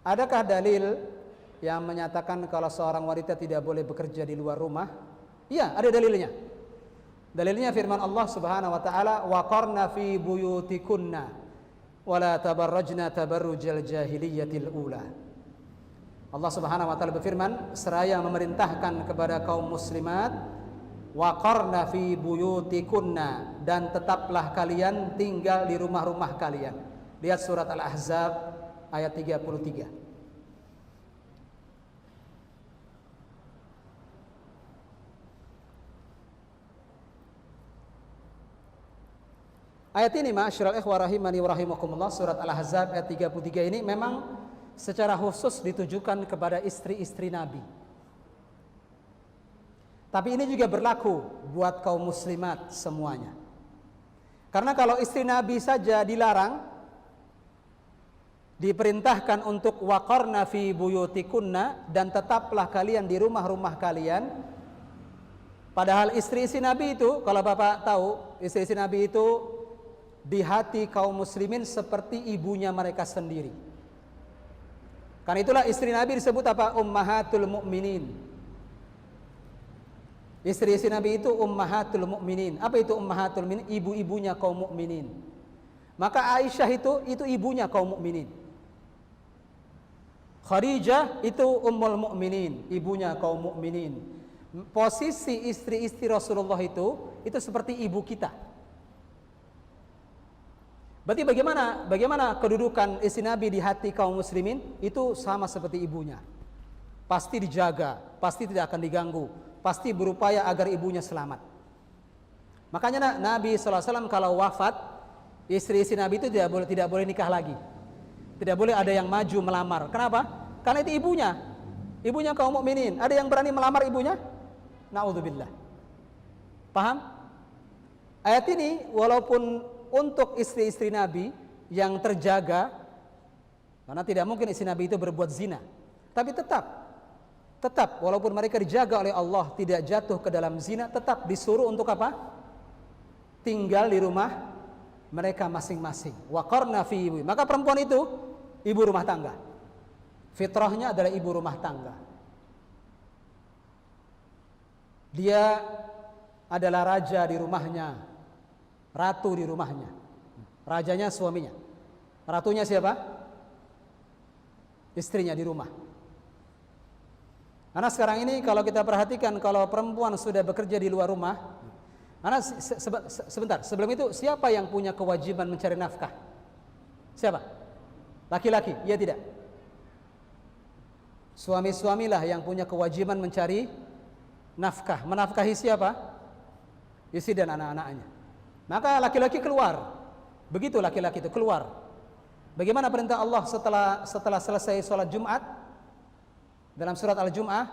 Adakah dalil yang menyatakan kalau seorang wanita tidak boleh bekerja di luar rumah? Iya, ada dalilnya. Dalilnya firman Allah Subhanahu wa taala, "Waqarna fi buyutikunna wa la tabarrajna tabarrujal jahiliyatil ula." Allah Subhanahu wa taala berfirman, seraya memerintahkan kepada kaum muslimat, "Waqarna fi buyutikunna," dan tetaplah kalian tinggal di rumah-rumah kalian. Lihat surat Al-Ahzab ayat 33. Ayat ini, ma'asyiral ikhwah rahimani wa rahimakumullah, surat Al-Ahzab ayat 33 ini memang secara khusus ditujukan kepada istri-istri Nabi. Tapi ini juga berlaku buat kaum muslimat semuanya. Karena kalau istri Nabi saja dilarang, diperintahkan untuk waqarna fi buyutikunna, dan tetaplah kalian di rumah-rumah kalian. Padahal istri-istri Nabi itu, kalau Bapak tahu, istri-istri Nabi itu di hati kaum muslimin seperti ibunya mereka sendiri. Karena itulah istri Nabi disebut apa? Ummahatul mu'minin. Istri-istri Nabi itu ummahatul mu'minin. Apa itu ummahatul mu'minin? Ibu-ibunya kaum mukminin. Maka Aisyah itu ibunya kaum mukminin. Khadijah itu ummul mu'minin, ibunya kaum mukminin. Posisi istri-istri Rasulullah itu seperti ibu kita. Berarti bagaimana kedudukan istri Nabi di hati kaum muslimin? Itu sama seperti ibunya. Pasti dijaga, pasti tidak akan diganggu, pasti berupaya agar ibunya selamat. Makanya Nabi SAW kalau wafat, istri-istri Nabi itu tidak boleh nikah lagi. Tidak boleh ada yang maju melamar. Kenapa? Karena itu ibunya kaum mukminin. Ada yang berani melamar ibunya? Na'udzubillah. Paham? Ayat ini walaupun untuk istri-istri Nabi yang terjaga, karena tidak mungkin istri Nabi itu berbuat zina, tapi tetap walaupun mereka dijaga oleh Allah tidak jatuh ke dalam zina, tetap disuruh untuk apa? Tinggal di rumah mereka masing-masing. Waqarna fi ibu. Maka perempuan itu ibu rumah tangga. Fitrahnya adalah ibu rumah tangga. Dia adalah raja di rumahnya, ratu di rumahnya. Rajanya suaminya. Ratunya siapa? Istrinya di rumah. Karena sekarang ini kalau kita perhatikan, kalau perempuan sudah bekerja di luar rumah, karena sebentar, sebelum itu siapa yang punya kewajiban mencari nafkah? Siapa? Laki-laki, iya tidak? Suami-suamilah yang punya kewajiban mencari nafkah. Menafkahi siapa? Istri dan anak-anaknya. Maka laki-laki keluar. Begitu laki-laki itu keluar. Bagaimana perintah Allah setelah selesai sholat Jumat? Dalam surat Al-Jum'ah,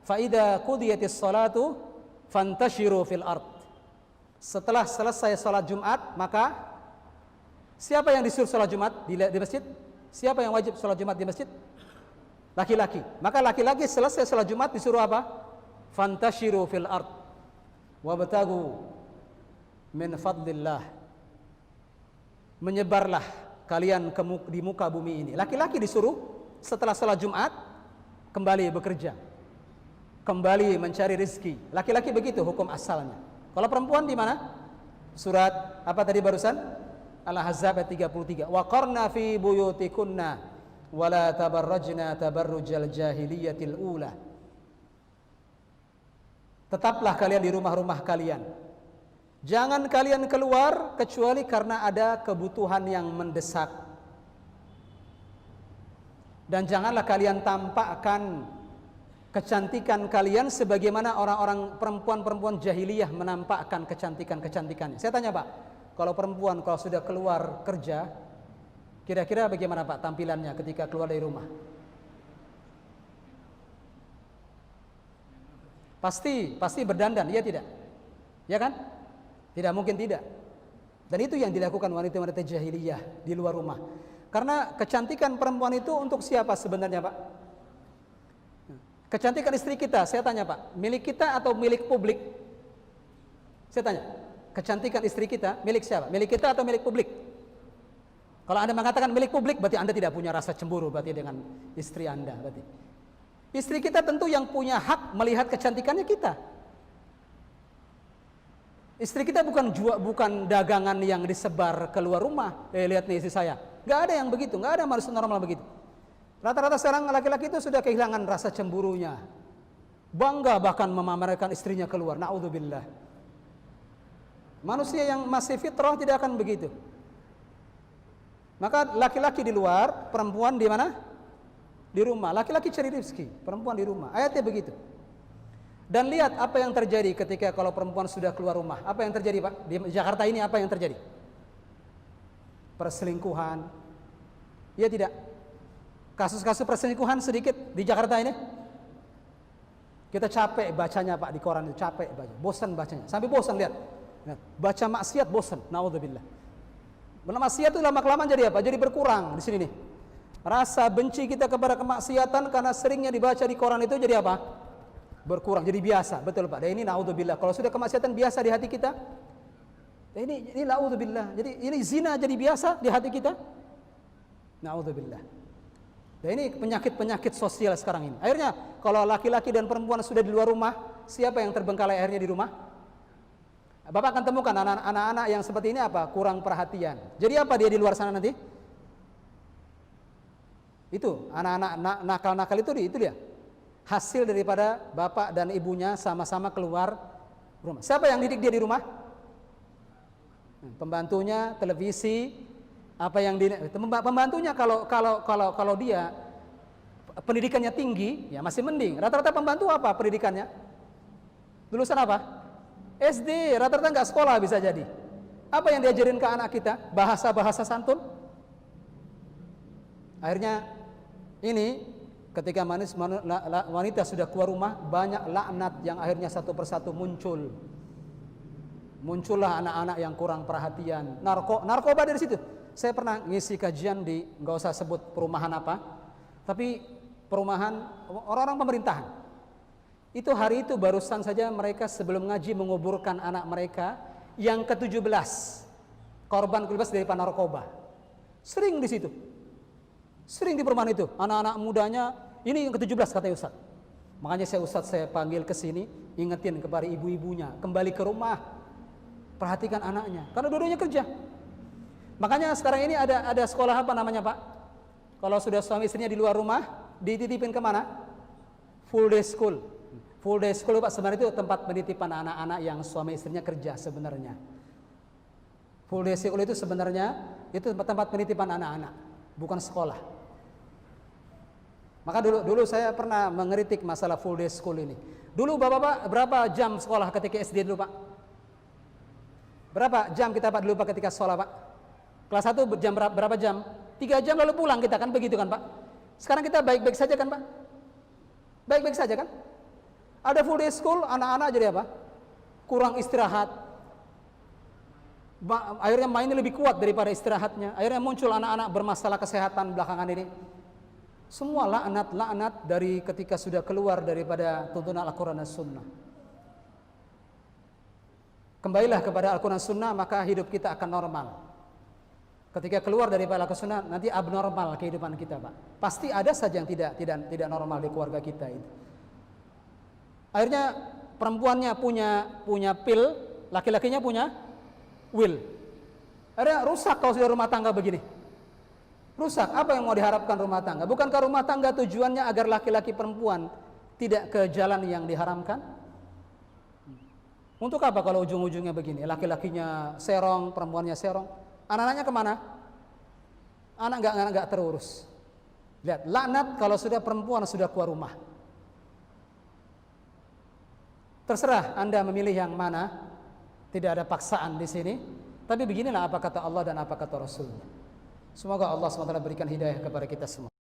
"Faida qudiyatis salatu fantashiru fil ard." Setelah selesai sholat Jumat, maka siapa yang disuruh sholat Jumat di masjid? Siapa yang wajib sholat Jumat di masjid? Laki-laki. Maka laki-laki selesai sholat Jumat disuruh apa? Fantashiru fil ard wabtagu min fadlillah. Menyebarlah kalian di muka bumi ini. Laki-laki disuruh setelah sholat Jumat kembali bekerja, kembali mencari rezeki. Laki-laki begitu hukum asalnya. Kalau perempuan di mana? Surat apa tadi barusan? Al-Ahzab ayat 33. Waqarna fi buyutikunna wa la tabarrajna tabarrujal jahiliyatil ula. Tetaplah kalian di rumah-rumah kalian. Jangan kalian keluar kecuali karena ada kebutuhan yang mendesak. Dan janganlah kalian tampakkan kecantikan kalian sebagaimana orang-orang perempuan-perempuan jahiliyah menampakkan kecantikannya. Saya tanya Pak, kalau perempuan kalau sudah keluar kerja, kira-kira bagaimana Pak tampilannya ketika keluar dari rumah? Pasti berdandan, iya tidak? Ya kan? Tidak mungkin tidak. Dan itu yang dilakukan wanita-wanita jahiliyah di luar rumah. Karena kecantikan perempuan itu untuk siapa sebenarnya Pak? Kecantikan istri kita, saya tanya Pak, milik kita atau milik publik? Saya tanya, kecantikan istri kita milik siapa? Milik kita atau milik publik? Kalau Anda mengatakan milik publik, berarti Anda tidak punya rasa cemburu berarti dengan istri Anda. Berarti istri kita tentu yang punya hak melihat kecantikannya kita. Istri kita bukan dagangan yang disebar keluar rumah. Lihat nih istri saya. Nggak ada yang begitu, nggak ada manusia normal begitu. Rata-rata sekarang laki-laki itu sudah kehilangan rasa cemburunya. Bangga bahkan memamerkan istrinya keluar. Na'udzubillah. Manusia yang masih fitrah tidak akan begitu. Maka laki-laki di luar, perempuan di mana? Di rumah. Laki-laki cari rezeki, perempuan di rumah. Ayatnya begitu. Dan lihat apa yang terjadi ketika kalau perempuan sudah keluar rumah. Apa yang terjadi, Pak? Di Jakarta ini apa yang terjadi? Perselingkuhan. Ya tidak? Kasus-kasus perselingkuhan sedikit di Jakarta ini. Kita capek bacanya, Pak, di koran itu. Capek baca. Bosan bacanya. Sampai bosan lihat. Baca maksiat bosan. Na'udzubillah. Maksiat itu lama-kelamaan jadi apa? Jadi berkurang di sini nih. Rasa benci kita kepada kemaksiatan karena seringnya dibaca di koran itu jadi apa? Berkurang, jadi biasa. Betul, Pak. Dan ini naudzubillah. Kalau sudah kemaksiatan biasa di hati kita, ini naudzubillah. Jadi ini zina jadi biasa di hati kita. Naudzubillah. Dan ini penyakit-penyakit sosial sekarang ini. Akhirnya kalau laki-laki dan perempuan sudah di luar rumah, siapa yang terbengkalai akhirnya di rumah? Bapak akan temukan anak-anak yang seperti ini apa? Kurang perhatian. Jadi apa dia di luar sana nanti? Itu anak-anak nakal-nakal itu dia. Hasil daripada bapak dan ibunya sama-sama keluar rumah. Siapa yang didik dia di rumah? Pembantunya, televisi, apa yang pembantunya kalau dia pendidikannya tinggi, ya masih mending. Rata-rata pembantu apa pendidikannya? Lulusan apa? SD, rata-rata nggak sekolah bisa jadi. Apa yang diajarin ke anak kita? Bahasa-bahasa santun. Akhirnya ini ketika wanita sudah keluar rumah, banyak laknat yang akhirnya satu persatu muncul. Muncullah anak-anak yang kurang perhatian. Narkoba dari situ. Saya pernah ngisi kajian di, nggak usah sebut perumahan apa, tapi perumahan orang-orang pemerintahan. Itu hari itu barusan saja mereka sebelum ngaji menguburkan anak mereka yang ke-17 korban bebas dari narkoba. Sering di situ. Sering di perumahan itu. Anak-anak mudanya ini yang ke-17 kata Ustaz. Makanya saya panggil ke sini, ingetin kepada ibu-ibunya, kembali ke rumah, perhatikan anaknya, karena dua-duanya kerja. Makanya sekarang ini ada sekolah apa namanya, Pak? Kalau sudah suami istrinya di luar rumah, dititipin kemana? Full day school. Full day school, Pak, sebenarnya itu tempat penitipan anak-anak yang suami istrinya kerja sebenarnya. Full day school itu sebenarnya itu tempat penitipan anak-anak, bukan sekolah. Maka dulu saya pernah mengkritik masalah full day school ini. Dulu Bapak berapa jam sekolah ketika SD dulu, Pak? Berapa jam kita Pak dulu Pak ketika sekolah, Pak? Kelas 1 jam berapa jam? 3 jam lalu pulang kita kan, begitu kan, Pak? Sekarang kita baik-baik saja kan, Pak? Baik-baik saja kan? Ada full day school, anak-anak jadi apa? Kurang istirahat. Akhirnya mainnya lebih kuat daripada istirahatnya. Akhirnya muncul anak-anak bermasalah kesehatan belakangan ini. Semua laknat dari ketika sudah keluar daripada tuntunan Al-Quran dan Sunnah. Kembalilah kepada Al-Quran dan Sunnah, maka hidup kita akan normal. Ketika keluar daripada Al-Quran dan Sunnah, nanti abnormal kehidupan kita, Pak. Pasti ada saja yang tidak normal di keluarga kita itu. Akhirnya perempuannya punya pil, laki-lakinya punya will. Akhirnya rusak kalau sudah rumah tangga begini. Rusak, apa yang mau diharapkan rumah tangga? Bukankah rumah tangga tujuannya agar laki-laki perempuan tidak ke jalan yang diharamkan? Untuk apa kalau ujung-ujungnya begini? Laki-lakinya serong, perempuannya serong. Anak-anaknya kemana? Anak nggak terurus. Lihat, laknat kalau sudah perempuan sudah keluar rumah. Terserah Anda memilih yang mana. Tidak ada paksaan di sini. Tapi beginilah apa kata Allah dan apa kata Rasul. Semoga Allah SWT berikan hidayah kepada kita semua.